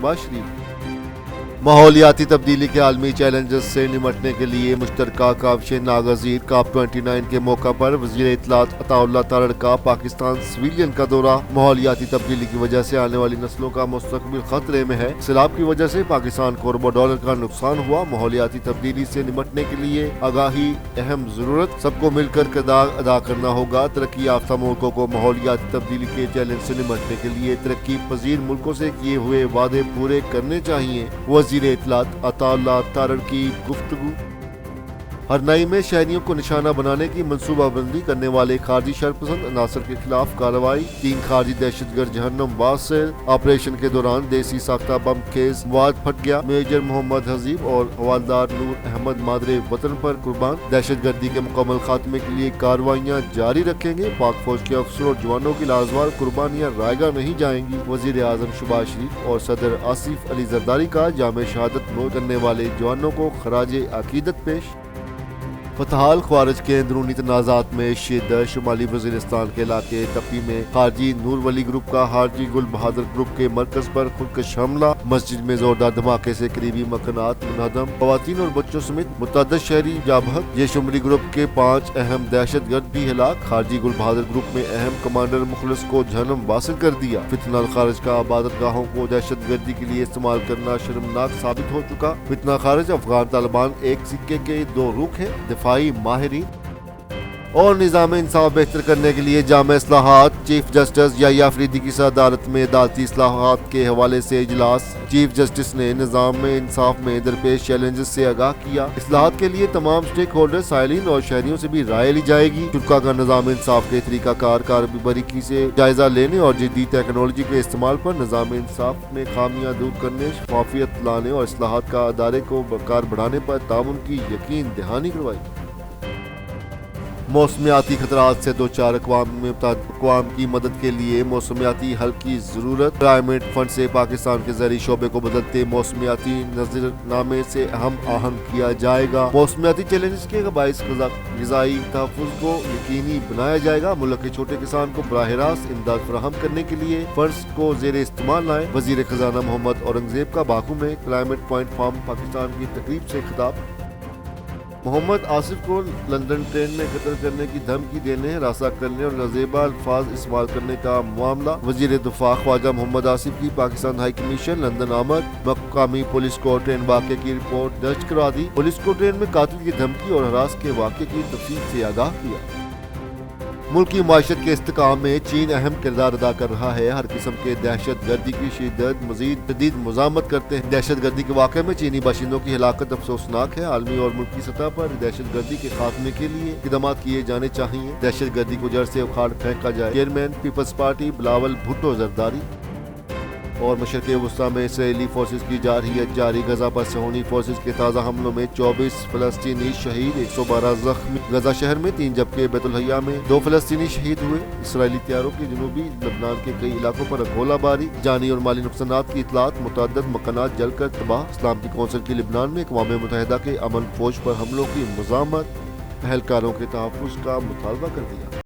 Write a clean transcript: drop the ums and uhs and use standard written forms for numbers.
शहबाज शरीफ। माहौलियाती तब्दीली के आलमी चैलेंजेस से निमटने के लिए मुश्तरका काविशें नागज़ीर COP29 के मौका पर वज़ीर इत्तलात अताउल्लाह तारड़ का पाकिस्तान सिविलियन का दौरा। माहौलियाती तब्दीली की वजह से आने वाली नस्लों का मुस्तकबिल खतरे में है। सैलाब की वजह से पाकिस्तान को अरबों डॉलर का नुकसान हुआ। माहौलियाती तब्दीली से निमटने के लिए आगाही अहम जरूरत, सबको मिलकर किरदार अदा करना होगा। तरक्की याफ्ता मुल्कों को माहौलियाती तब्दीली के चैलेंज से निमटने के लिए तरक्की पजीर मुल्कों से किए हुए वादे पूरे करने चाहिए। वज़ीर इत्तलात अताउल्लाह तारड़ की गुफ्तगू। हरनाई में शहरियों को निशाना बनाने की मनसूबाबंदी करने वाले खारजी शरपसंद अनासर के खिलाफ कार्रवाई। 3 खारजी दहशतगर्द जहन्नमबाज से ऑपरेशन के दौरान देसी साख्ता बम खेज वाद फट गया। मेजर मोहम्मद हजीब और हवालदार नूर अहमद मादरे वतन पर कुर्बान। दहशतगर्दी के मुकम्मल खात्मे के लिए कार्रवाइयाँ जारी रखेंगे। पाक फौज के अफसर और जवानों की लाजवाब कुर्बानियाँ रायगा नहीं जाएंगी। वजीर आजम शहबाज शरीफ और सदर आसिफ अली जरदारी का जामे शहादत नोट करने वाले जवानों को खराजे अकीदत पेश। फतहाल ख्वारिज के अंदरूनी तनाज़ात में शिद्दत। शुमाली वज़ीरिस्तान के इलाके तपी में खारजी नूर वली ग्रुप का हाजी गुल बहादुर ग्रुप के मरकज पर खुदकश हमला। मस्जिद में जोरदार धमाके से करीबी मकानात मुनहदम। खवातीन और बच्चों समेत मुतअद्दिद शहरी जाबहक। ये शुमरी ग्रुप के 5 अहम दहशतगर्द भी हिलाक। खारजी गुल बहादुर ग्रुप में अहम कमांडर मुखलिस को जहन्नम वासिल कर दिया। फितना खारिज का आबादत गाहों को दहशतगर्दी के लिए इस्तेमाल करना शर्मनाक साबित हो चुका। फितना खारिज अफगान तालिबान एक सिक्के के 2 रुख है। दिफाई माहिरीन और निज़ाम इंसाफ बेहतर करने के लिए जामे इस्लाहात। चीफ जस्टिस याह्या अफरीदी की सदारत में अदालती इस्लाहात के हवाले से इजलास। चीफ जस्टिस ने निज़ाम इंसाफ में दरपेश चैलेंजेस से आगाह किया। इस्लाहात के लिए तमाम स्टेक होल्डर, साइलिन और शहरियों से भी राय ली जाएगी। शुरा का निज़ाम इंसाफ के तरीकाकार कार बारीकी से जायजा लेने और जदीद टेक्नोलॉजी के इस्तेमाल पर निज़ाम इंसाफ में खामियां दूर करने, शफाफियत लाने और इस्लाहात का अदारे को बरकरार बढ़ाने पर ताउन की यकीन दहानी करवाई। मौसमियाती खतरात से दो चार अक़वाम की मदद के लिए मौसमियाती हल की ज़रूरत। क्लाइमेट फंड से पाकिस्तान के ज़रिए शोबे को बदलते मौसमियाती नज़रनामे से अहम आहंग किया जाएगा। मौसमियाती चैलेंज के बाइस ग़िज़ाई तहफ़्फ़ुज़ को यकीनी बनाया जाएगा। मुल्क के छोटे किसान को बराह रास्त इमदाद फराहम करने के लिए फंड्स को ज़ेर इस्तेमाल लाएं। वज़ीर ख़ज़ाना मोहम्मद औरंगज़ेब का बाकू में क्लाइमेट पॉइंट फार्म पाकिस्तान की तकरीब से खिताब। मोहम्मद आसिफ को लंदन ट्रेन में कत्ल करने की धमकी देने, हरासा करने और नाजेबा अल्फाज इस्तेमाल करने का मामला। वजीर दिफा ख्वाजा मोहम्मद आसिफ की पाकिस्तान हाई कमीशन लंदन आमद। मकामी पुलिस को ट्रेन वाक़े की रिपोर्ट दर्ज करा दी। पुलिस को ट्रेन में कातिल की धमकी और हरास के वाक़े की तफसील से आगाह किया। मुल्क की माशत के इस्तेकाम में चीन अहम किरदार अदा कर रहा है। हर किस्म के दहशत गर्दी की शिद्दत मजीद शदीद मुज़ामत करते हैं। दहशत गर्दी के वाक़े में चीनी बाशिंदों की हिलाकत अफसोसनाक है। आलमी और मुल्की सतह पर दहशत गर्दी के खात्मे के लिए इक़दामात किए जाने चाहिए। दहशत गर्दी को जड़ से उखाड़ फेंका जाए। चेयरमैन पीपल्स पार्टी बिलावल भुट्टो जरदारी। और मशरक़ वस्ता में इसराइली फोर्सेज की जारहियत जारी। गजा पर सहूनी फोर्सेज के ताज़ा हमलों में 24 फ़लस्तीनी शहीद, 112 ज़ख्मी। गजा शहर में 3 जबकि बैतुल-हया में 2 फ़लस्तीनी शहीद हुए। इसराइली तैयारों की जनूबी लबनान के कई इलाकों पर गोलाबारी। जानी और माली नुकसानात की इतलात। मुतअद्दिद मकानात जलकर तबाह। इस्लामी कौंसिल की लबनान में अक़वाम मुत्तहिदा के अमन फौज पर हमलों की मज़ामत। अहलकारों के तहफ़्फ़ुज़ का मुतालबा कर दिया।